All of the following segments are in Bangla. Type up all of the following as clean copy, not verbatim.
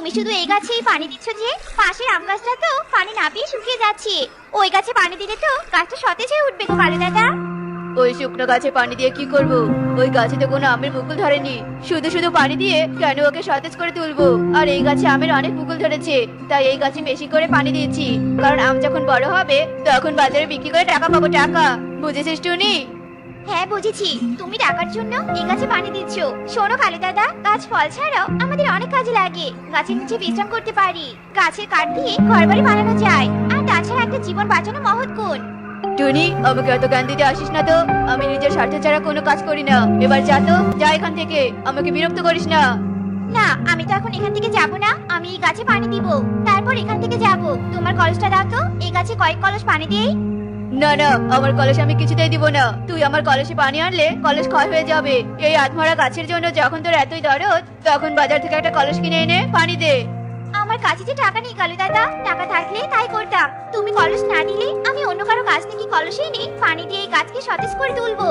তুমি শুধু এই গাছেই পানি দিচ্ছ যে? পাশের আম গাছটা তো পানি না পেয়ে শুকিয়ে যাচ্ছে। ওই গাছে পানি দিলে তো গাছটা সতেজ হয়ে উঠবে গো কালু দাদা। ওই শুকনো গাছে পানি দিয়ে কি করব? ওই গাছে তো কোনো আমের মুকুল ধরেনি, শুধু শুধু পানি দিয়ে কেন ওকে সতেজ করে তুলবো? আর এই গাছে আমের অনেক মুকুল ধরেছে, তাই এই গাছে বেশি করে পানি দিয়েছি। কারণ আম যখন বড় হবে তখন বাজারে বিক্রি করে টাকা পাবো, টাকা। বুঝেছিস টুনি? হ্যাঁ বুঝেছি, তুমি টাকার জন্য এই গাছে পানি দিচ্ছ। শোনো কালু দাদা, গাছ ফল ছাড়াও আমাদের অনেক কাজে লাগে। গাছের নিচে বিশ্রাম করতে পারি, গাছের কাঠ দিয়ে ঘরবাড়ি বানানো যায়। আর তাছাড়া একটা জীবন বাঁচানো মহৎ গুণ। টুনি, আমাকে এত জ্ঞান দিতে আসিস না তো। আমি নিজের স্বার্থ ছাড়া কোনো কাজ করি না। এবার যা তো, যা এখান থেকে। আমাকে বিরক্ত করিস না। না, আমি তো এখন এখান থেকে যাব না। আমি এই গাছে পানি দিব, তারপর এখান থেকে যাব। তোমার কলসটা দাও তো, এই গাছে কয়েক কলস পানি দেই। না না, আমার কলস আমি কিছুতেই দিব না। তুই আমার কলসে পানি আনলে কলস ক্ষয় হয়ে যাবে। এই আধমরা গাছের জন্য যখন তোর এতই দরদ, তখন বাজার থেকে একটা কলস কিনে এনে পানি দে। আমার কাছে যে টাকা নেই কালু দাদা, টাকা থাকলে তাই করতাম। তুমি কলস না দিলে আমি অন্য কারো কাছ থেকে কলস এনে পানি দিয়ে এই গাছকে সতেজ করে তুলবো।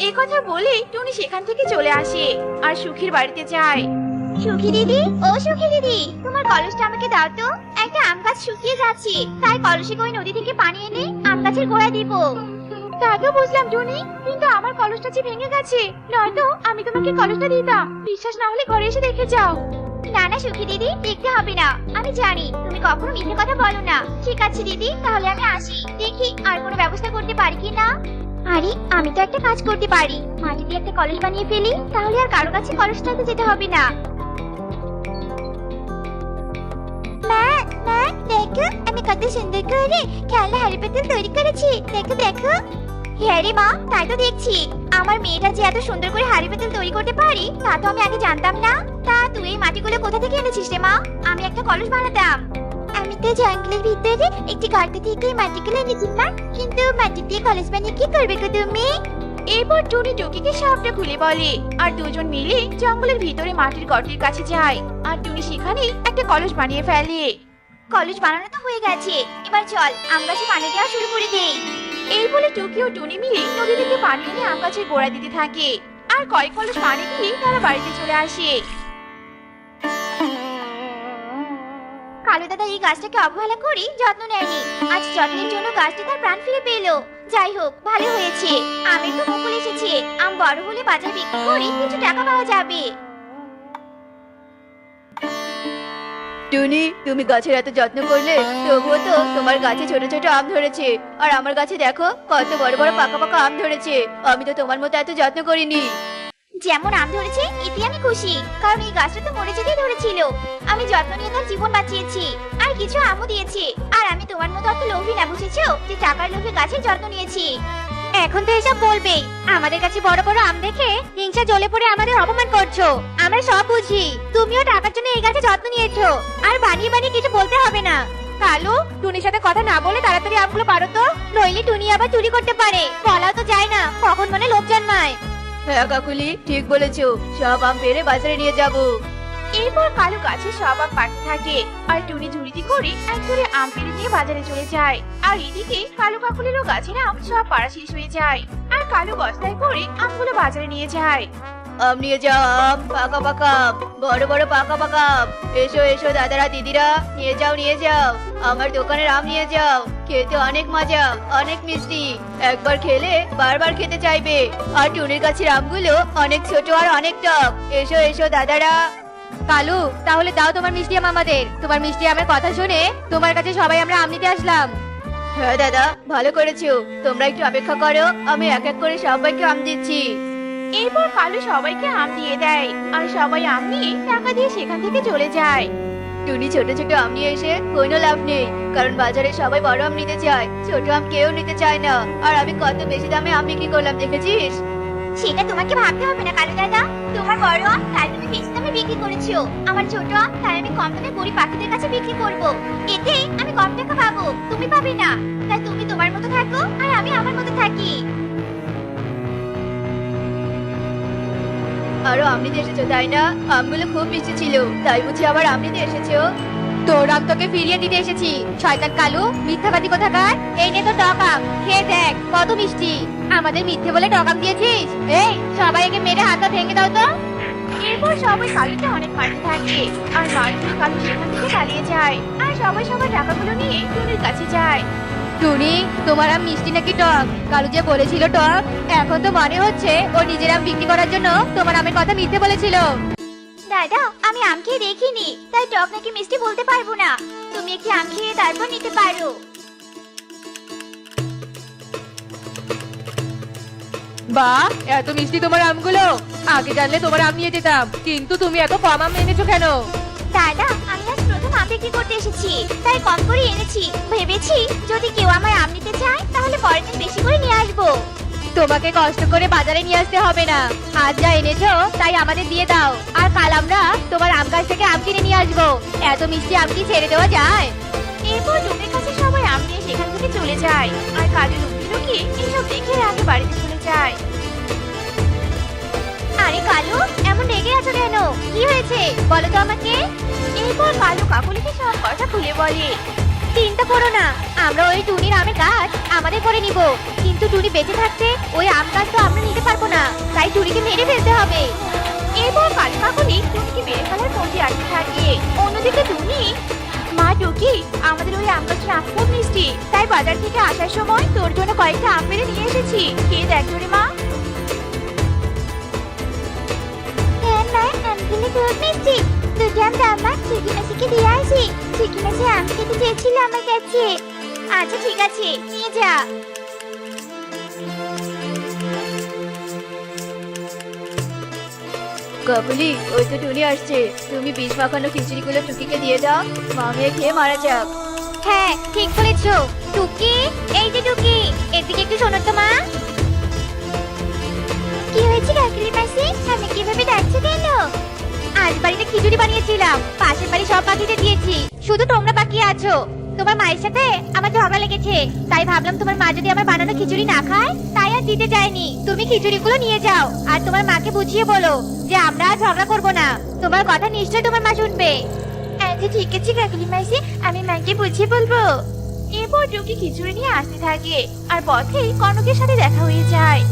এই কথা বলে টুনি সেখান থেকে চলে আসে আর সুখীর বাড়িতে যায়। সুখী দিদি, ও সুখী দিদি, তোমার কলসটা আমাকে দাও তো। একটা আম গাছ শুকিয়ে যাচ্ছে, তাই কলসে করে নদী থেকে পানি এনে আম গাছের গোড়ায় দিব। তা তো বুঝলাম টুনি, কিন্তু আমার কলসটা যে ভেঙে গেছে, নয়তো আমি তোমাকে কলসটা দিতাম। বিশ্বাস না হলে ঘরে এসে দেখে যাও। না না সুখী দিদি, দেখতে হবে না। আমি জানি তুমি কখনো মিথ্যে কথা বলো না। ঠিক আছে দিদি, তাহলে আমি আসি। দেখি আর কোনো ব্যবস্থা করতে পারি কিনা। আরে আমি তো একটা কাজ করতে পারি, মাটি দিয়ে একটা কলস বানিয়ে ফেলি, তাহলে আর কারো কাছে কলস চাইতে যেতে হবে না। মা, মা দেখো, আমি কত সুন্দর করে খেলনা হাড়ি পাতিল তৈরি করেছি। দেখো দেখো। হ্যাঁ রে মা, তাই তো দেখছি। আমার মেয়েটা যে এত সুন্দর করে হাড়ি পাতিল তৈরি করতে পারি, তা তো আমি আগে জানতাম না। তা তুই এই মাটিগুলো কোথা থেকে এনেছিস রে মা? আমি একটা কলস বানাতাম। আমি তো জঙ্গলের ভিতরে একটি গর্ত থেকে মাটিগুলো এনেছি মা। কিন্তু মাটি দিয়ে কলস বানিয়ে কি করবে গো তুমি? এরপর টুনি টুকিকে সবটা খুলে বলে, আর দুজন মিলে জঙ্গলের ভিতরে মাটির গর্তের কাছে যায়। আর টুনি সেখানে একটা কলস বানিয়ে ফেলে। কলস বানানো তো হয়ে গেছে, এবার চল আম গাছে পানি দেওয়া শুরু করে দেই। এই বলে টুকি ও টুনি মিলে নদী থেকে পানি এনে আম গাছের গোড়া দিতে থাকে। আর কয়েক কলস পানি দিয়ে তারা বাড়িতে চলে আসে। কালু দাদা এই গাছটাকে অবহেলা করে যত্ন নেয়নি। আজ যত্নের জন্য গাছটি তার প্রাণ ফিরে পেলো। যাই হোক, ভালো হয়েছে। আমের তো মুকুল এসেছে, আম বড় হলে বাজারে বিক্রি করে কিছু টাকা পাওয়া যাবে। টুনি, তুমি গাছের এত যত্ন করলে, তবুও তো তোমার গাছে ছোট ছোট আম ধরেছে। আর আমার গাছে দেখো কত বড় বড় পাকা পাকা আম ধরেছে। আমি তো তোমার মতো এত যত্ন করিনি। যেমন আম ধরেছে এতে আমি খুশি, কারণ এই গাছটা তো মরে যেতেই ধরেছিল। আমি যত্ন নিয়ে তার জীবন বাঁচিয়েছি, আর কিছু আমও দিয়েছি। আর আমি তোমার মতো অত লোভী না, বুঝেছো, যে টাকার লোভে গাছের যত্ন নিয়েছি। এখন তো এসব বলবেই। আমাদের কাছে বড় বড় আম দেখে হিংসা জ্বলে পড়ে আমাদের অপমান করছো। আমরা সব বুঝি, তুমিও টাকার জন্য এই গাছে যত্ন নিয়েছো। আর বানিয়ে বানিয়ে কিছু বলতে হবে না। কালু, টুনির সাথে কথা না বলে তাড়াতাড়ি আমগুলো পারো তো, নইলে টুনি আবার চুরি করতে পারে। বলাও তো যায় না, কখন মনে লোভ জন্মায়। হ্যাঁ কাকুলি, ঠিক বলেছো। সব আম পেড়ে বাজারে নিয়ে যাবো। এরপর কালু গাছে সব আম পাড়তে থাকে, আর টুনি ঝুড়িতে করে এক ঝুড়ি আম পেড়ে নিয়ে বাজারে চলে যায়। আর এদিকে কালু কাকুলিরও গাছের আম সব পাড়া শেষ হয়ে যায়। আর কালু বস্তায় করে আমগুলো বাজারে নিয়ে যায়। আম নিয়ে যাও, আম পাকা পাকা আম, বড় বড় পাকা পাকা আম। এসো এসো দাদারা দিদিরা, নিয়ে যাও নিয়ে যাও। আমার দোকানের আম নিয়ে যাও। খেতে অনেক মজা, অনেক মিষ্টি। একবার খেলে বারবার খেতে চাইবে। আর টুনির গাছের আমগুলো অনেক ছোট আর অনেক টক। এসো এসো দাদারা। কালু, তাহলে দাও তোমার মিষ্টি আম আমাদের। তোমার মিষ্টি আমের কথা শুনে তোমার কাছে সবাই আমরা আম নিতে আসলাম। হ্যাঁ দাদা, ভালো করেছো। তোমরা একটু অপেক্ষা করো, আমি এক এক করে সবাইকে আম দিচ্ছি। এরপর কালু সবাইকে আম দিয়ে দেয়, আর সবাই আম নিয়ে টাকা দিয়ে সেখান থেকে চলে যায়। টুনি ছোট ছোট আম নিয়ে এসে কোনো লাভ নেই, কারণ বাজারে সবাই বড় আম নিতে চায়, ছোট আম কেউ নিতে চায় না। আর আমি কত বেশি দামে আম বিক্রি করলাম, দেখেছিস? সেটা তোমাকে ভাবতে হবে না কালু দাদা। তোমার বড় আম তাই তুমি বেশি দামে বিক্রি করেছো, আমার ছোট আম তাই আমি কম দামে গরিব পাখিদের কাছে বিক্রি করব। এতে আমি কম টাকা পাবো, তুমি পাবে না। তাই তুমি তোমার মতো থাকো, আর আমি আমার মতো থাকি। আরো আম নিতে এসেছো তাই না? আমগুলো খুব মিষ্টি ছিল, তাই বুঝি আবার আম নিতে এসেছো? তোর আম তোকে ফিরিয়ে দিতে এসেছি, শয়তান কালু, মিথ্যাবাদী কোথাকার। এই নে তো টক আম, খেয়ে দেখ কত মিষ্টি। আমাদের মিথ্যে বলে টক আম দিয়েছিস? এই সবাই একে মেরে হাতটা ভেঙে দাও তো। এরপর সবাই কালুকে অনেক মারতে থাকে আর মারতে কালু সেখান থেকে পালিয়ে যায় আর সবাই সবার টাকাগুলো নিয়ে টুনির কাছে যায়। টুনি, তোমার আম মিষ্টি নাকি টক? কালু যে বলেছিল টক, এখন তো মনে হচ্ছে ও নিজের আম বিক্রি করার জন্য তোমার আমের কথা মিথ্যে বলেছিল। দাদা, আমি আম খেয়ে দেখিনি, তাই টক নাকি মিষ্টি বলতে পারবো না। তুমি একটি আম খেয়ে তারপর নিতে পারো। বাহ, এত মিষ্টি তোমার আমগুলো! আগে জানলে তোমার আম নিয়ে যেতাম, কিন্তু তুমি এত কম আম এনেছো কেন? দাদা, আমি আজ প্রথম আম বিক্রি করতে এসেছি, তাই কম করে এনেছি। ভেবেছি যদি কেউ আমার আম নিতে চায় তাহলে পরের দিন বেশি করে নিয়ে আসবো। তোমাকে কষ্ট করে বাজারে নিয়ে আসতে হবে না। আজ যা এনেছো তাই আমাদের দিয়ে দাও, আর কাল আমরা তোমার আম গাছ থেকে আম কিনে নিয়ে আসবো। এত মিষ্টি আম কি ছেড়ে দেওয়া যায়? এরপর টুনির কাছে সবাই আম নিয়ে সেখান থেকে চলে যায় আর কালু লুকিয়ে এসব দেখে আগে বাড়িতে চলে যায়। আরে কালু, এমন রেগে আছো কেন? কি হয়েছে বলো তো আমাকে। এরপর কালু কাকুলিকে সব কথা খুলে বলে। চিন্তা করো না, আমরা ওই টুনির আমের গাছ আমাদের করে নিব, কিন্তু টুনি বেঁচে থাকতে ওই আম গাছ তো আমরা নিতে পারবো না, তাই টুনিকে মেরে ফেলতে হবে। এরপর কালু কাকুলি টুনিকে মেরে ফেলার ফন্দি আটকে থাকে। অন্যদিকে টুনি, মা টুকি, আমাদের ওই আম গাছের আম খুব মিষ্টি, তাই বাজার থেকে আসার সময় তোর জন্য কয়েকটা আম পেড়ে নিয়ে এসেছি, খেয়ে দেখ তো রে মা। হ্যাঁ মা, আমগুলো খুব মিষ্টি। দুটো আম দাও মা, চিকি মাসিকে দিয়ে আসি। চিকি মাসি আম খেতে চেয়েছিল আমার কাছে। আচ্ছা ঠিক আছে, নিয়ে যা। কাকুলি, ওই তো টুনি আসছে। তুমি বিষ মাখানো খিচুড়িগুলো টুকিকে দিয়ে দাও, মামিয়ে খেয়ে মারা যাক। হ্যাঁ, ঠিক বলেছো। টুকি, এই যে টুকি, এদিকে একটু শোনো তো মা। কি হয়েছে কাকুলি মাসি? আমি কিভাবে ডাকছো কেন? আজ বাড়িতে খিচুড়ি বানিয়েছিলাম, পাশের বাড়ি সব পাখিদের দিয়েছি, শুধু তোমরা বাকি আছো। তোমার মায়ের সাথে আমার ঝগড়া লেগেছে, তাই ভাবলাম তোমার মা যদি আমার বানানো খিচুড়ি না খায়, তাই আর দিতে যায়নি। তুমি খিচুড়িগুলো নিয়ে যাও আর তোমার মাকে বুঝিয়ে বলো যে আমরা আর ঝগড়া করবো না। তোমার কথা নিশ্চয়ই তোমার মা শুনবে। আচ্ছা ঠিক আছে কাকুলি মাসি, আমি মাকে বুঝিয়ে বলবো। এরপর টুকি খিচুড়ি নিয়ে আসতে থাকে আর পথে কনকের সাথে দেখা হয়ে যায়।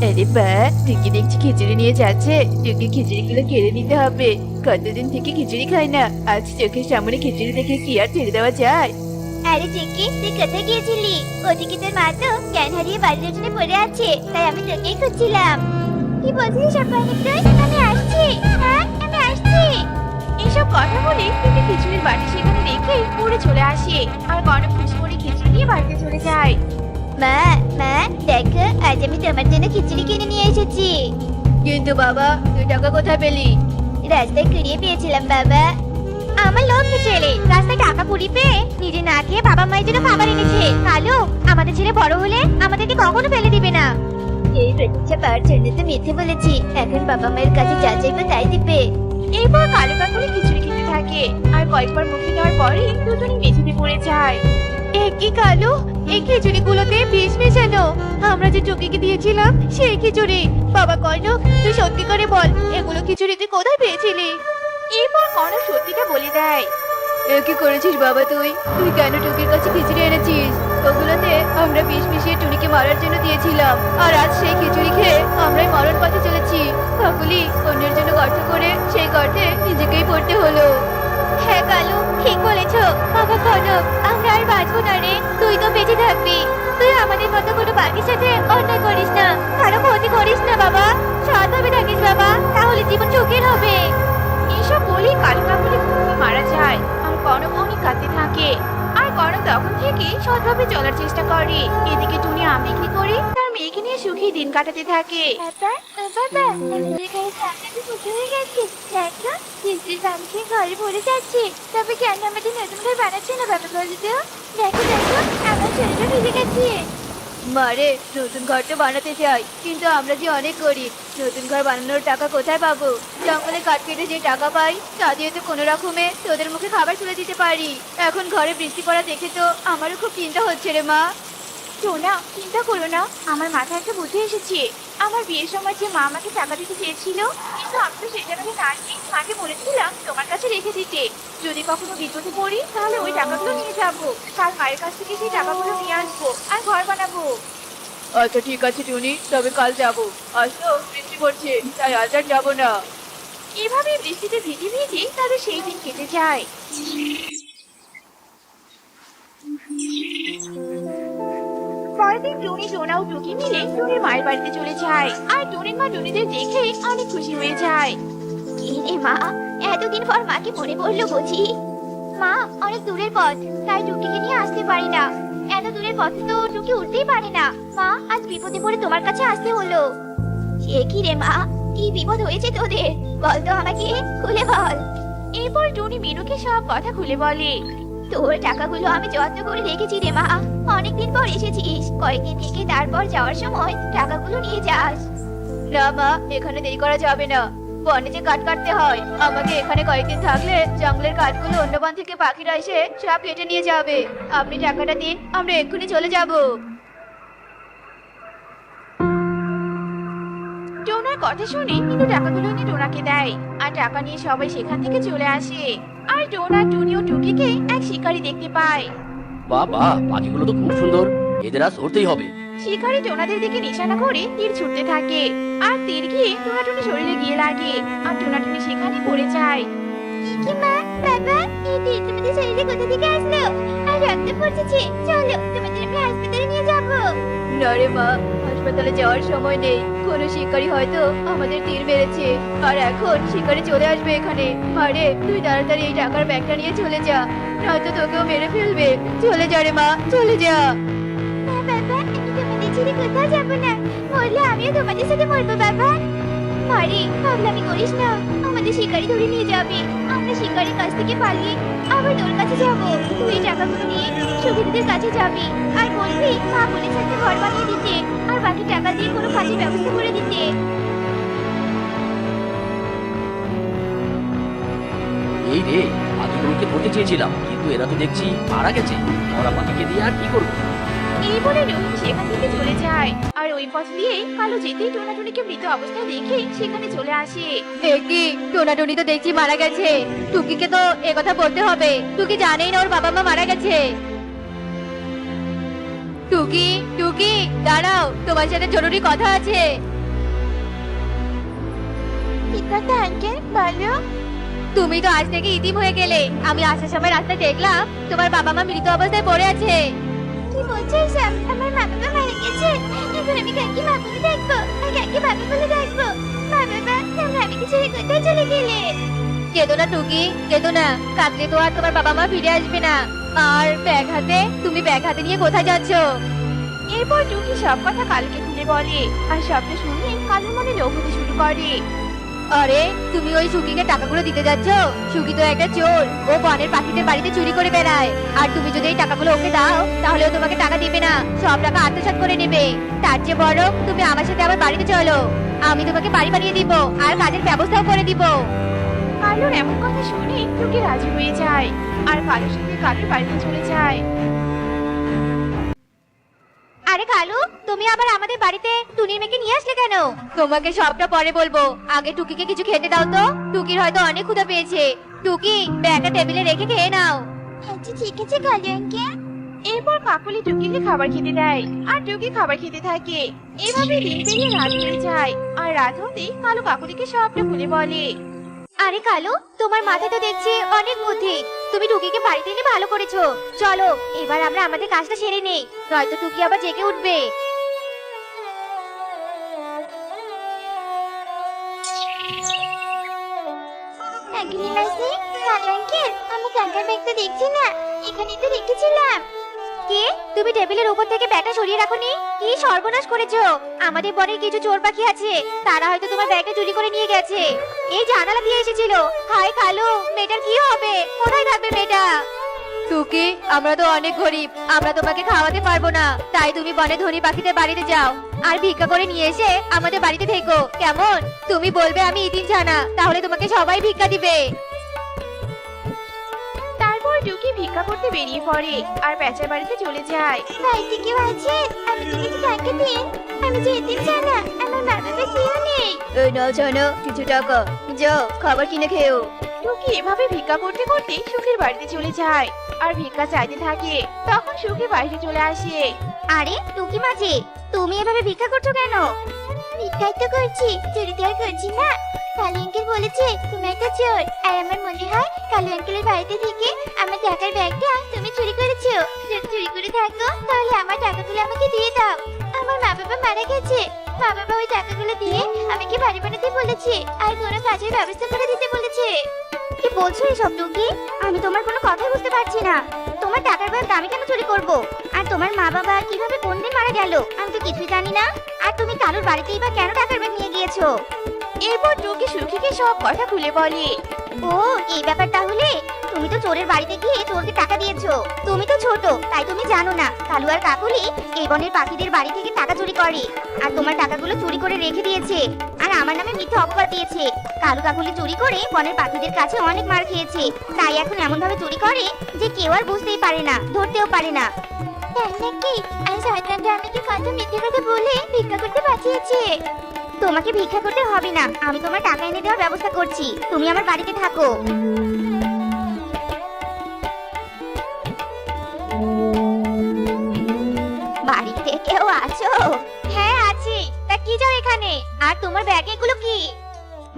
আরে বা, টুকি দেখছি খিচুড়ি নিয়ে যাচ্ছে। টুকি খিচুড়িগুলো কেড়ে নিতে হবে। কতদিন থেকে খিচুড়ি খাই না, আজ চোখের সামনে খিচুড়ি দেখে কি আর ছেড়ে দেওয়া যায়? আরে চিকি, তুই কোথায় গিয়েছিলি? ওদিকে তোর মা তো জ্ঞান হারিয়ে বাড়ির উঠোনে পড়ে আছে, তাই আমি তোকেই খুঁজছিলাম। কি বলছিস সব তুই? আমি আসছি। হ্যাঁ, আমি আসছি। এসব কথা বলে টুকি খিচুড়ির বাটি সেখানে রেখে উড়ে চলে আসে আর কনক খুশি করে খিচুড়ি নিয়ে বাড়িতে চলে যায়। মা, মা দেখো, আজ আমি তোমার জন্য খিচুড়ি কিনে নিয়ে এসেছি। কিন্তু বাবা, তুই টাকা কোথায় পেলি? রাস্তায় কুড়িয়ে পেয়েছিলাম বাবা। আমার লক্ষ্য ছেলে রাস্তায় টাকা পুরি পেয়ে নিজে না খেয়ে বাবা মায়ের জন্য খাবার এনেছে। কালু, আমাদের ছেলে বড় হলে আমাদেরকে কখনো ফেলে দিবে না। এই প্রতীক্ষা পাওয়ার জন্য তো মিথ্যে বলেছি, এখন বাবা মায়ের কাছে যা চাইবো তাই দিবে। এরপর কালু কাকুলি খিচুড়ি খেতে থাকে আর কয়েকবার মুখে দেওয়ার পরে দুজনে মেঝেতে পড়ে যায়। কি কালু, এই খিচুড়িগুলোতে বিষ মেশানো। আমরা যে টুকিকে দিয়েছিলাম সেই খিচুড়ি। বাবা কনক, তুই সত্যি করে বল, এগুলো খিচুড়ি তুই কোথায় পেয়েছিলি? এরপর কনক সত্যিটা বলে দেয়। এ কি করেছিস বাবা তুই? তুই কেন টুকির কাছে খিচুড়ি এনেছিস? ওগুলোতে আমরা বিষ মিশিয়ে টুনিকে মারার জন্য দিয়েছিলাম, আর আজ সেই খিচুড়ি খেয়ে আমরাই মরণ পথে চলেছি। কাকুলি, অন্যের জন্য গর্ত করে সেই গর্তে নিজেকেই পড়তে হলো। হ্যাঁ কালু, ঠিক বলেছ। বাবা কনক, আমরা আর বাঁচবো না রে। তুই তো বেঁচে থাকবি। তুই আমাদের মতো কোনো বাকির সাথে অন্যায় করিস না, কারো ক্ষতি করিস না বাবা। সৎভাবে থাকিস বাবা, তাহলে জীবন সুখের হবে। এসব বলে কালু কাকুলি খুবই মারা যায় আর কনক অনেক কাঁদতে থাকে। আর কনক তখন থেকে সৎভাবে চলার চেষ্টা করে। এদিকে টুনি আম বিক্রি করে তার মেয়েকে নিয়ে সুখী দিন কাটাতে থাকে। বাবা, বাবা, আমাদের ঘরে সামনে পুজো হয়ে গেছে। দেখো, মিষ্টির দাম খেয়ে ঘরে ভরে যাচ্ছে। তবে কেন আমাদের নতুন ঘর বানাচ্ছে না বাবা বলো তো? দেখো দেখো, আমার শরীরটা ভিজে গেছে। মারে, নতুন ঘর তো বানাতে চাই, কিন্তু আমরা যে অনেক গরিব। নতুন ঘর বানানোর টাকা কোথায় পাবো? জঙ্গলে কাঠ কেটে যে টাকা পাই তা দিয়ে তো কোনো রকমে তোদের মুখে খাবার তুলে দিতে পারি। এখন ঘরে বৃষ্টি পড়া দেখে তো আমারও খুব চিন্তা হচ্ছে রে মা। সোনা, চিন্তা করো না, আমার মাথায় একটা বুদ্ধি এসেছে। আমার বিয়ের সময় যে মা আমাকে টাকা দিতে চেয়েছিল, কিন্তু আমি তো সেই টাকাটা না নিয়ে মাকে বলেছিলাম তোমার কাছে রেখে দিতে। যদি কখনো বিপদে পড়ি তাহলে ওই টাকাগুলো নিয়ে যাবো, কাল মায়ের কাছ থেকে সেই টাকাগুলো নিয়ে আসবো আর ঘর বানাবো। আচ্ছা ঠিক আছে টুনি, তবে কাল যাবো। আজ তো বৃষ্টি পড়ছে, তাই আজ আর যাবো না। এভাবে বৃষ্টিতে ভিজে ভিজে তাদের সেই দিন কেটে যায়। পরের দিন টুনি, টোনা ও টুকি মিলে টুনির মায়ের বাড়িতে চলে যায়। আর টুনির মা টুনিদের দেখে অনেক খুশি হয়ে যায়। কি রে মা, এতদিন পর মাকে মনে পড়লো বুঝি? মা, অনেক দূরের পথ, তাই টুকিকে নিয়ে আসতে পারি না। এত দূরের পথে তো টুকি উঠতেই পারে না। মা, আজ বিপদে পড়ে তোমার কাছে আসতে হলো। সে কি রে মা, কি বিপদ হয়েছে তোদের? বল তো আমাকে, খুলে বল। এরপর টুনি মিনুকে সব কথা খুলে বলে। তোর টাকাগুলো আমি যত্ন করে রেখেছি রে মা। অনেকদিন পর এসেছিস, কয়েকদিন থেকে তারপর যাওয়ার সময় টাকাগুলো নিয়ে যাস। না মা, এখানে দেরি করা যাবে না। বনে যে কাঠ কাটতে হয়, আমাকে এখানে কয়েকদিন থাকলে জঙ্গলের কাঠগুলো অন্য বন থেকে পাখিরা এসে সব কেটে নিয়ে যাবে। আপনি টাকাটা দিন, আমরা এক্ষুনি চলে যাব। টোনার কথা শুনে মিনু টাকাগুলো নিয়ে টোনাকে দেয়। আর টাকা নিয়ে সবাই সেখান থেকে চলে আসে। আর টোনা, টুনি ও টুকিকে এক শিকারী দেখতে পায়। বাবা, পাখিগুলো তো খুব সুন্দর, এদের আজ ধরতেই হবে। শিকারী টোনাদের দিকে নিশানা করে তীর ছুটতে থাকে। আর তীর গিয়ে টোনাটুনি শরীরে গিয়ে লাগে। আর টোনাটুনি সেখানে পড়ে যায়। কি মা, বাবা, এই তীর তোমাদের শরীরে কোথা থেকে আসলো? আর রক্ত পড়ছে। চলো, তোমাদের আমি হাসপাতালে নিয়ে যাবো। না রে মা, হাসপাতালে যাওয়ার সময় নেই। কোনো শিকারী হয়তো আমাদের তীর মেরেছে, আর এখন শিকারী চলে আসবে এখানে। আরে তুই তাড়াতাড়ি এই টাকার ব্যাগটা নিয়ে চলে যা, নয়তো তোকেও মেরে ফেলবে। চলে যা রে মা, চলে যা। না বাবা, আমি তোমাদের ছেড়ে কোথাও যাবো না। মরলে আমিও তোমাদের সাথে মরবো বাবা। মারি, পাগলামি করিস না। আমাদের শিকারি ধরে নিয়ে যাবে। আমরা শিকারির কাছ থেকে পালিয়ে আবার তোর কাছে যাবো। তুই এই টাকাগুলো নিয়ে সুবিধাদের কাছে যাবি আর বলবি মা বলেছে একটা ঘর বানিয়ে দিতে, আর বাকি টাকা দিয়ে কোনো কাজের ব্যবস্থা করে দিতে। এই রে, পাখিগুলোকে ধরতে চেয়েছিলাম, কিন্তু এরা তো দেখছি মারা গেছে। আমরা পাখিকে দিয়ে আর কি করবো? এই বলে রহিম সেখান থেকে চলে যায়। আর ওই পথ দিয়ে কালো যেতেই টোনাটুনিকে মৃত অবস্থায় দেখে সেখানে চলে আসে। কি, টোনাটুনি তো দেখছি মারা গেছে। টুকিকে তো একথা বলতে হবে। টুকি জানেই না ওর বাবা মা মারা গেছে। টুকি, টুকি, দাঁড়াও, তোমার সাথে জরুরি কথা আছে। কি কথা আঙ্কেল, বলো। তুমি তো আজ থেকে ইতিম হয়ে গেলে। আমি আসার সময় রাস্তায় দেখলাম তোমার বাবা মা মৃত অবস্থায় পড়ে আছে। কি বলছো এসব? আমার মা বাবা মারা গেছে। এখন আমি কাকে মা বলে ডাকবো আর কাকে বাবা বলে ডাকবো? মা বাবা, তোমরা আমাকে ছেড়ে কোথায় চলে গেলে? কেঁদো না টুকি, কেঁদো না। কাঁদলে তো আর তোমার বাবা মা ফিরে আসবে না। আর ব্যাগ হাতে, তুমি ব্যাগ হাতে নিয়ে কোথায় যাচ্ছ? এরপর টুকি সব কথা কালুকে খুলে বলে। আর সবটা শুনে কালুর মনে লোভ হতে শুরু করে। আরে, তুমি ওই সুকিকে টাকাগুলো দিতে যাচ্ছ? সুকি তো একটা চোর, ও বনের পাখিদের বাড়িতে চুরি করে বেড়ায়। আর তুমি যদি এই টাকাগুলো ওকে দাও, তাহলে ও তোমাকে টাকা দিবে না, সব টাকা আত্মসাৎ করে নেবে। তার চেয়ে বরং তুমি আমার সাথে আবার বাড়িতে চলো, আমি তোমাকে বাড়ি বানিয়ে দিব আর কাজের ব্যবস্থাও করে দিব। কালুর এমন কথা শুনে টুকি রাজি হয়ে যায়। আর কালুর সাথে কালুর বাড়িতে চলে যায়। আরে কালু, তুমি আবার আমাদের বাড়িতে টুনির মেয়েকে নিয়ে আসলে কেন? তোমাকে সবটা পরে বলবো, আগে টুকিকে কিছু খেতে দাও তো। টুকির হয়তো অনেক ক্ষুধা পেয়েছে। টুকি, ব্যাগটা টেবিলে রেখে খেয়ে নাও। আচ্ছা ঠিক আছে কালু আঙ্কেল। এরপর কাকুলি টুকিকে খাবার খেতে দেয়। আর টুকি খাবার খেতে থাকে। এভাবে দিন পেরিয়ে রাত হয়ে যায়। আর রাত হতেই কালু কাকুলিকে সবটা খুলে বলে। আরে কালু, তোমার মাথায় তো দেখছি অনেক বুদ্ধি। তুমি টুকিকে বাড়িতে এনে ভালো করেছো। চলো, এবার আমরা আমাদের কাজটা সেরে নেই, নয়তো টুকি আবার জেগে উঠবে। আঙ্কেল মাসি, কালু আঙ্কেল, আমি টাকার ব্যাগটা দেখছি না। এখানে তো রেখেছিলাম। কে? তুমি টেবিলের উপর থেকে ব্যাগটা সরিয়ে রাখোনি? কি সর্বনাশ করেছো! আমাদের বনে কিছু চোর পাখি আছে, তারা হয়তো তোমার ব্যাগটা চুরি করে নিয়ে গেছে। এই জানালা দিয়ে এসেছিল। হায় কালু, মেয়েটার কি হবে? কোথায় থাকবে মেয়েটা? টুকি, আমরা তো অনেক গরিব, আমরা তোমাকে খাওয়াতে পারবো না। তাই তুমি বনে ধনী পাখিদের বাড়িতে যাও আর ভিক্ষা করে নিয়ে এসে আমাদের বাড়িতে থেকো, কেমন? তুমি বলবে আমি ইতিম জানা, তাহলে তোমাকে সবাই ভিক্ষা দিবে। তারপর টুকি ভিক্ষা করতে বেরিয়ে পড়ে। আর পেঁচার বাড়িতে চলে যায়। বাড়িতে কেউ আছে? আমাকে কিছু টাকা দিন। আমি যে এতিম জানা, আমার মা বাবা কেউ নেই। এই নাও জানো কিছু টাকা, যাও খাবার কিনে খেও। টুকি এভাবে ভিক্ষা করতে করতে সুখীর বাড়িতে চলে যায়। আর ভিক্ষা চাইতে থাকে। তখন সুখী বাইরে চলে আসে। আরে টুকি মাঝি, তুমি এভাবে ভিক্ষা করছো কেন? মিথ্যাই তো করছি, চুরি তো আর করছি না। কালু আঙ্কেল বলেছে তুমি একটা চোর, আর আমার মনে হয় কালু আঙ্কেলের বাড়িতে থেকে আমার টাকার ব্যাগটা তুমি চুরি করেছো। যদি চুরি করে থাকো তাহলে আমার টাকাগুলো আমাকে দিয়ে দাও। আমার মা বাবা মারা গেছে, মা বাবা ওই টাকাগুলো দিয়ে আমাকে বাড়ি বানাতে বলেছে আর কোনো কাজের ব্যবস্থা করে দিতে বলেছে। কি বলছো এসব টুকি? আমি তোমার কোনো কথাই বুঝতে পারছি না। তোমার টাকার ব্যাগ আমি কেন চুরি করব? আর তোমার মা বাবা কিভাবে কোন দিন মারা গেল আমি তো কিছুই জানি না। আর তুমি কালুর বাড়িতেই বা কেন টাকার ব্যাগ নিয়ে গিয়েছো? এরপর টুকি সুখীকে সব কথা খুলে বলে। ও এই ব্যাপার তাহলে। তুমি তো চোরের বাড়িতে গিয়ে চোরকে টাকা দিয়েছো। তুমি তো ছোট, তাই তুমি জানো না কালু আর কাকুলি এই বনের পাখিদের বাড়ি থেকে টাকা চুরি করে আর তোমার টাকাগুলো চুরি করে রেখে দিয়েছে আর আমার নামে মিথ্যে অপবাদ দিয়েছে। কালু কাকুলি চুরি করে বনের পাখিদের কাছে অনেক মার খেয়েছে, তাই এখন এমন ভাবে চুরি করে যে কেউ আর বুঝতেই পারে না, ধরতেও পারে না। তাই নাকি? আর শয়তানটা আমাকে কত মিথ্যে কথা বলে ভিক্ষা করতে বাঁচিয়েছে। তোমাকে ভিক্ষা করতে হবে না, আমি তোমার টাকা এনে দেওয়ার ব্যবস্থা করছি। তুমি আমার বাড়িতে থাকো। বাড়িতে কেউ আছো? হ্যাঁ আছি। তা কি যাও এখানে? আর তোমার ব্যাগে এগুলো কি?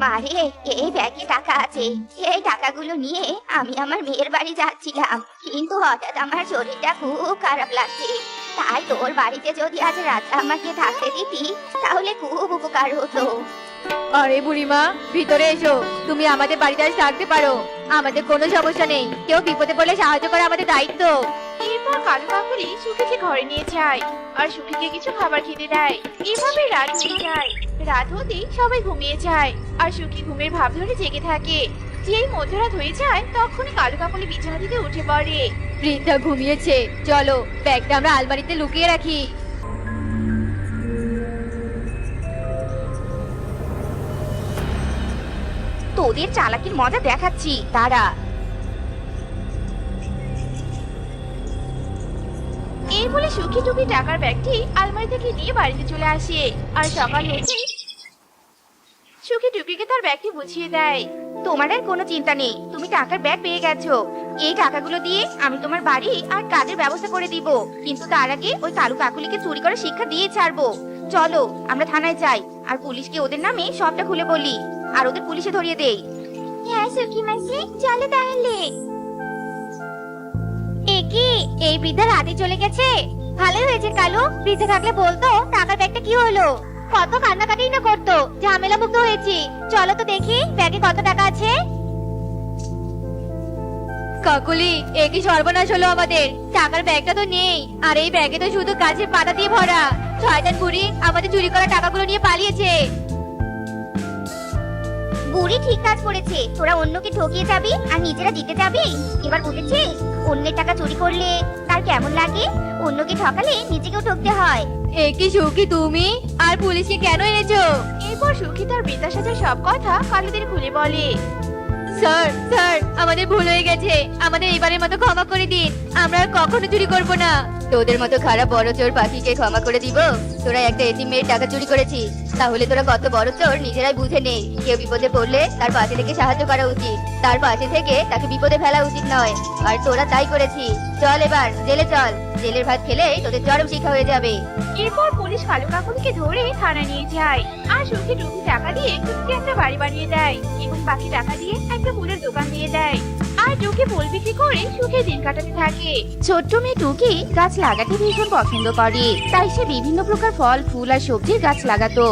মারে, এই ব্যাগে টাকা আছে। এই টাকাগুলো নিয়ে আমি আমার মেয়ের বাড়ি যাচ্ছিলাম, কিন্তু হঠাৎ আমার শরীরটা খুব খারাপ লাগছে। তাই তোর বাড়িতে যদি আজ রাত আমাকে থাকতে দিতি তাহলে খুব উপকার হতো। আরে বুড়িমা, ভিতরে এসো। তুমি আমাদের বাড়িতে আজ থাকতে পারো, আমাদের কোনো সমস্যা নেই। কেউ বিপদে পড়লে সাহায্য করা আমাদের দায়িত্ব। এরপর কালু কাকুলি সুখীকে ঘরে নিয়ে যায় আর সুখীকে কিছু খাবার খেতে দেয়। এভাবে রাত হয়ে যায়। রাত হতেই সবাই ঘুমিয়ে যায় আর সুখী ঘুমের ভাব ধরে জেগে থাকে। যেই মধ্যরাত হয়ে যায় তখনই কালু কাকুলি বিছানা থেকে উঠে পড়ে। বৃদ্ধা ঘুমিয়েছে, চলো ব্যাগটা আমরা আলমারিতে লুকিয়ে রাখি। তোদের চালাকির মজা দেখাচ্ছি, দাঁড়া। এই বলে সুখী টুকি টাকার ব্যাগটি আলমারি থেকে নিয়ে বাড়িতে চলে আসে আর সকাল হতেই সুখী টুকিকে তার ব্যাগটি বুঝিয়ে দেয়। তোমার আর কোনো চিন্তা নেই, তুমি টাকার ব্যাগ পেয়ে গেছো। এই টাকাগুলো দিয়ে আমি তোমার বাড়ি আর কাজের ব্যবস্থা করে দিব, কিন্তু তার আগে ওই কালু কাকুলিকে চুরি করে শিক্ষা দিয়ে ছাড়বো। চলো আমরা থানায় যাই আর পুলিশকে ওদের নামে সবটা খুলে বলি আর ওদের পুলিশে ধরিয়ে দেই। হ্যাঁ সুখী মাসি, চলো তাহলে। এ কি, এই বৃদ্ধা রাতে চলে গেছে? ভালোই হয়েছে কালু, বৃদ্ধা থাকলে বলতো টাকার ব্যাগটা কি হলো। কত কান্নাকাটি না করতো, ঝামেলা মুক্ত হয়েছি। চলো তো দেখি ব্যাগে কত টাকা আছে। কাকুলি, এ কি সর্বনাশ হলো আমাদের। টাকার ব্যাগটা তো নেই, আর এই ব্যাগে তো শুধু গাছের পাতা দিয়ে ভরা। শয়তান বুড়ি আমাদের চুরি করা টাকাগুলো নিয়ে পালিয়েছে। বুড়ি ঠিক কাজ করেছে, তোরা অন্যকে ঠকিয়ে যাবি আর নিজেরা দিতে যাবি। এবার বুঝেছিস অন্যের টাকা চুরি করলে তার কেমন লাগে? অন্যকে ঠকালে নিজেকেও ঠকতে হয়। এ কি সুখী তুমি? আর পুলিশকে কেন এনেছো? এরপর সুখী তার বৃদ্ধার সাথে সব কথা কালুদের খুলে বলে। স্যার স্যার, আমাদের ভুল হয়ে গেছে, আমাদের এবারের মতো ক্ষমা করে দিন। আমরা আর কখনো চুরি করব না। তোদের মতো খারাপ বড় চোর পাখিকে ক্ষমা করে দিব? তোরা একটা এতিম মেয়ের টাকা চুরি করেছিস, তাহলে তোরা কত বড় চোর নিজেরাই বুঝে নেই। কেউ বিপদে পড়লে তার পাশে থেকে সাহায্য করা উচিত, তার পাশে থেকে তাকে বিপদে ফেলা উচিত নয়। আর তোরা তাই করেছিস। চল এবার জেলে চল, জেলের ভাত খেলে তোদের চরম শিক্ষা হয়ে যাবে। এরপর পুলিশ কালু কাকুলিকে ধরে থানায় নিয়ে যায় আর সুখী টুকি টাকা দিয়ে টুকিকে একটা বাড়ি বানিয়ে দেয় এবং বাকি টাকা দিয়ে একটা ফুলের দোকান দিয়ে দেয়। আর টুকি ফুল বিক্রি করে সুখে দিন কাটাতে থাকে। ছোট্ট মেয়ে টুকি গাছ লাগাতে ভীষণ পছন্দ করে, তাই সে বিভিন্ন প্রকার ফল ফুল আর সবজির গাছ লাগাতো।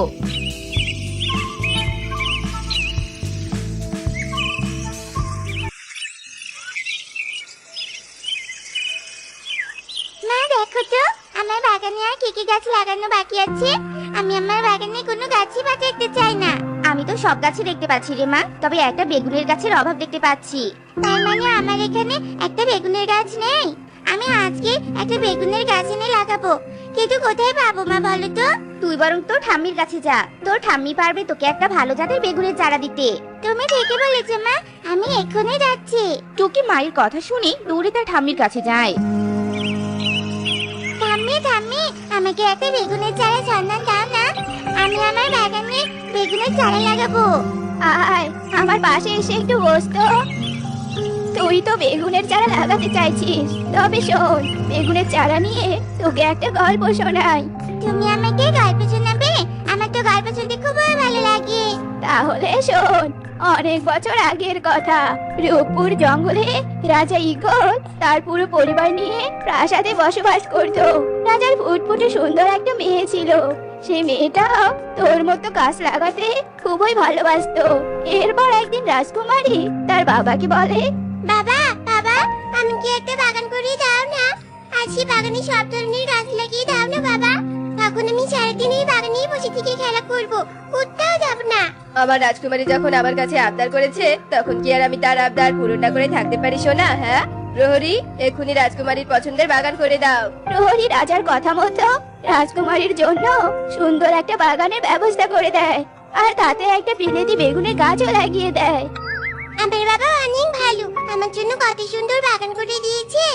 মা দেখো তো আমার বাগানে আর কি কি গাছ লাগানো বাকি আছে। আমি আমার বাগানে কোনো গাছই বা দেখতে চাই না। আমি তো সব গাছই দেখতে পাচ্ছি রে মা, তবে একটা বেগুনের গাছের অভাব দেখতে পাচ্ছি। তার মানে আমার এখানে একটা বেগুনের গাছ নেই? আমি আজকে একটা বেগুনের গাছ এনে লাগাবো, কিন্তু কোথায় পাবো মা বলো তো? তুই বরং তোর ঠাম্মির কাছে যা, তোর ঠাম্মি পারবে তোকে একটা ভালো জাতের বেগুনের চারা দিতে। তুমি ঠিকই বলেছো মা, আমি এক্ষুনি যাচ্ছি। টুকি মায়ের কথা শুনে দৌড়ে তার ঠাম্মির কাছে যায়। ঠাম্মি ঠাম্মি, আমাকে একটা বেগুনের চারা সন্ধান দাও না, আমি আমার বাগানে বেগুনের চারা লাগাবো। আয় আমার পাশে এসে একটু বস তো। তুই তো বেগুনের চারা লাগাতে চাইছিস, তবে শোন, বেগুনের চারা নিয়ে তোকে একটা গল্প শোনাই। তুমি আমাকে গল্প শোনাবে? আমার তো গল্প খুবই ভালো লাগে। তাহলে শোন, অনেক বছর আগের কথা, রূপপুর জঙ্গলে রাজা ঈগল তার পুরো পরিবার নিয়ে প্রাসাদে বসবাস করত। রাজার ফুটফুটে সুন্দর একটা মেয়ে ছিল। সেই মেয়েটা তোর মতো গাছ লাগাতে খুবই ভালোবাসতো। এরপর একদিন রাজকুমারী তার বাবাকে বলে, বাবা বাবা, আমি কি একটা বাগান করে দাও না? আর সেই বাগানে সব ধরনের গাছ লাগিয়ে দাও না বাবা। তখন আমি সারাদিন এই বাগানেই বসে থেকে খেলা করব, কোথাও যাব না। আমার রাজকুমারী যখন আমার কাছে আবদার করেছে, তখন কি আর আমি তার আবদার পূরণ না করে থাকতে পারি সোনা? হ্যাঁ প্রহরী, এক্ষুনি রাজকুমারীর পছন্দের বাগান করে দাও। প্রহরী রাজার কথা মতো রাজকুমারীর জন্য সুন্দর একটা বাগানের ব্যবস্থা করে দেয়, আর তাতে একটা বিলেতি বেগুনের গাছও লাগিয়ে দেয়। আমার বাবা অনেক ভালো, আমার জন্য কত সুন্দর বাগান করে দিয়েছে।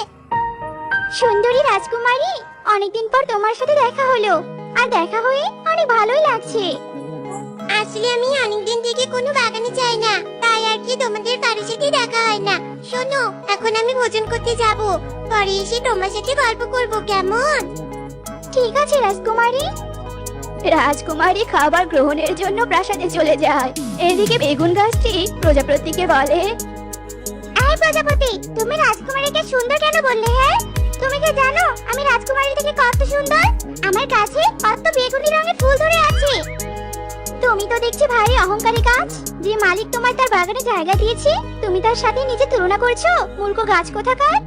সুন্দরী রাজকুমারী, অনেকদিন পর তোমার সাথে দেখা হলো, আর দেখা হয়ে অনেক ভালোই লাগছে। আসলে আমি অনেকদিন থেকে কোনো বাগানে যাই না, তাই আর কি তোমাদের কারোর সাথে দেখা হয় না। শোনো, এখন আমি ভোজন করতে যাব, পরে এসে তোমার সাথে গল্প করব, কেমন? ঠিক আছে রাজকুমারী। রাজকুমারী খাবার গ্রহণের জন্য প্রাসাদে চলে যায়। এদিকে বেগুন গাছটি প্রজাপতিকে বলে, এই প্রজাপতি, তুমি রাজকুমারীকে সুন্দর কেন বললে? হ্যাঁ, তুমি কি জানো আমি রাজকুমারী থেকে কত সুন্দর? আমার কাছে কত বেগুনি রঙের ফুল ধরে আছে। তুমি তো দেখছি ভারী অহংকারী গাছ। যে মালিক তোমার তার বাগানে জায়গা দিয়েছে, তুমি তার সাথে নিজে তুলনা করছো? মূর্খ গাছ কোথাকার।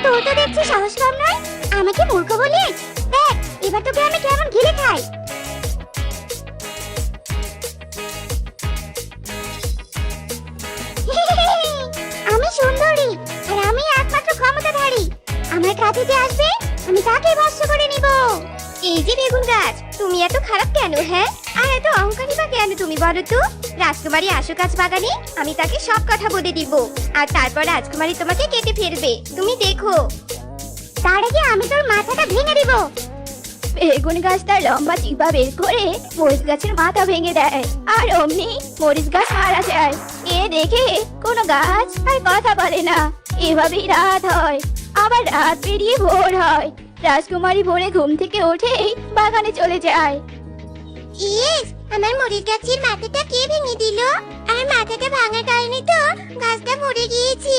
তোর তো দেখছি সাহস কম নয়, আমাকে মূর্খ বলিস? দেখ এবার তোকে আমি কেমন ঘিরে খাই। আমি সুন্দরী, আর আমি একমাত্র ক্ষমতাধারী। আমার কাছে যে আসবে, আমি তাকে ভস্ম করে নিব। এই যে বেগুন গাছ, তুমি এত খারাপ কেন? হ্যাঁ, আর এত অহংকারী বা কেন তুমি বলো তো? রাজকুমারী আসুক আজ বাগানে, আমি তাকে সব কথা বলে দিব, আর তারপর রাজকুমারী তোমাকে কেটে ফেলবে, তুমি দেখো। তার আগে আমি তোর মাথাটা ভেঙে দিব। বেগুন গাছ তার লম্বা জিহ্বা বের করে মরিচ গাছের মাথা ভেঙে দেয়, আর অমনি মরিচ গাছ মারা যায়। এ দেখে কোনো গাছ আর কথা বলে না। এভাবেই রাত হয়, আবার রাত পেরিয়ে ভোর হয়। রাজকুমারী ভোরে ঘুম থেকে উঠেই বাগানে চলে যায়। ইয়েস, আমার মরিচ গাছের মাথাটা কে ভেঙে দিল? আর মাথাটা ভাঙার কারণে তো গাছটা মরে গিয়েছে।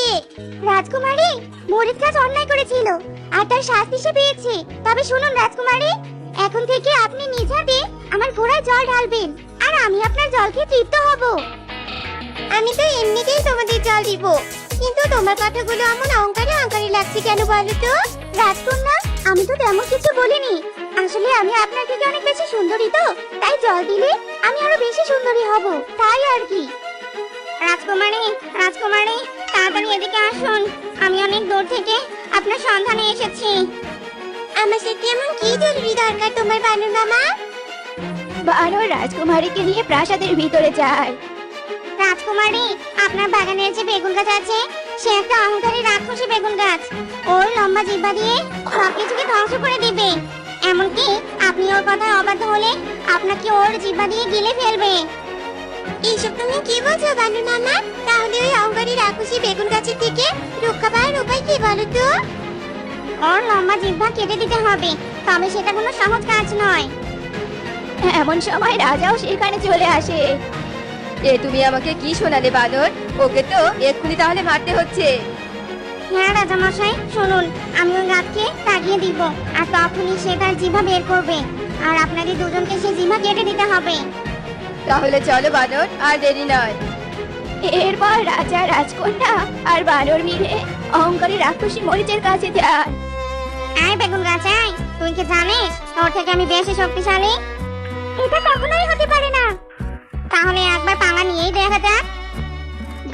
রাজকুমারী, মরিচ গাছ অন্যায় করেছিল, আর তার শাস্তি সে পেয়েছে। তবে শুনুন রাজকুমারী, এখন থেকে আপনি নিজ হাতে আমার ঘোড়ায় জল ঢালবেন, আর আমি আপনার জল খেয়ে তৃপ্ত হব। আমি তো এমনিতেই তোমাদের জল দিব, কিন্তু তোমার কথাগুলো এমন অহংকারী অহংকারী লাগছে কেন বলো তো? রাজকন্যা, আমি তো তেমন কিছু বলিনি। আসলে আমি আপনার থেকে অনেক বেশি সুন্দরী, তো তাই জল দিলে আমি আরো বেশি সুন্দরী হব, তাই আর কি। রাজকুমারী, রাজকুমারী, তাড়াতাড়ি এদিকে আসুন, আমি অনেক দূর থেকে আপনার সন্ধানে এসেছি। আমার সাথে এমন কি জরুরি দরকার তোমার বানর মামা? বানর রাজকুমারীকে নিয়ে প্রাসাদের ভিতরে যায়। রাজকুমারী, আপনার বাগানের যে বেগুন গাছ আছে, সে একটা অহংকারী রাক্ষসী বেগুন গাছ। ওর লম্বা জিহ্বা দিয়ে সবকিছুকে ধ্বংস করে দিবে। এমনকি আপনি ওর কথায় অবাধ্য হলে আপনাকে ওর জিহ্বা দিয়ে গিলে ফেলবে। এইসব তুমি কি বলছো বানর মামা? তাহলে ওই অহংকারী রাক্ষসী বেগুন গাছের থেকে রক্ষা পাওয়ার উপায় কি বলো তো? ওর লম্বা জিহ্বা কেটে দিতে হবে, তবে সেটা কোনো সহজ কাজ নয়। এমন সময় রাজাও সেখানে চলে আসে। এ তুমি আমাকে কি শোনালে বানর? ওকে তো এক্ষুনি তাহলে মারতে হচ্ছে। হ্যাঁ রাজামশাই, শুনুন, আমি ওই গাছকে তাগিয়ে দিব, আর তখনই সে তার জিহ্বা বের করবে, আর আপনাদের দুজনকে সে জিহ্বা কেটে দিতে হবে। তাহলে চলো বানর, আর দেরি নয়। এরপর রাজা, রাজকন্যা আর বানর মিলে অহংকারী রাক্ষসী মরিচের কাছে যায়। এই বেগুন গাছ, এই, তুই কি জানিস তোর থেকে আমি বেশি শক্তিশালী? এটা কখনোই হতে পারে না। তাহলে একবার পাঙ্গা নিয়েই দেখা যাক।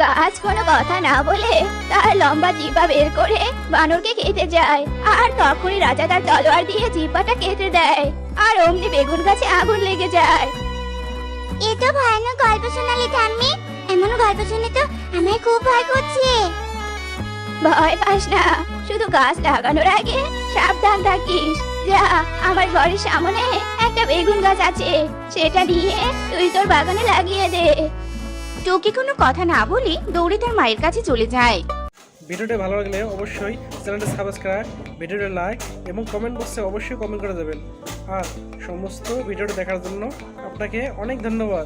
গাছ কোনো কথা না বলে তার লম্বা জিহ্বা বের করে বানরকে খেতে যায়, আর তখনই রাজা তার তলোয়ার দিয়ে জিহ্বাটা কেটে দেয়, আর অমনি বেগুন গাছে আগুন লেগে যায়। এ তো ভয়ানক গল্প শোনালে ঠাম্মি, এমন গল্প শুনে তো আমার খুব ভয় করছে। ভয় পাস না, শুধু গাছ লাগানোর আগে সাবধান থাকিস। যা, আমার ঘরের সামনে একটা বেগুন গাছ আছে, সেটা নিয়ে তুই তোর বাগানে লাগিয়ে দে। টুকি কোনো কথা না বলে দৌড়ে তার মায়ের কাছে চলে যায়। ভিডিওটি ভালো লাগলে অবশ্যই চ্যানেলটি সাবস্ক্রাইব, ভিডিওটি লাইক এবং কমেন্ট বক্সে অবশ্যই কমেন্ট করে দেবেন। আর সমস্ত ভিডিওটি দেখার জন্য আপনাকে অনেক ধন্যবাদ।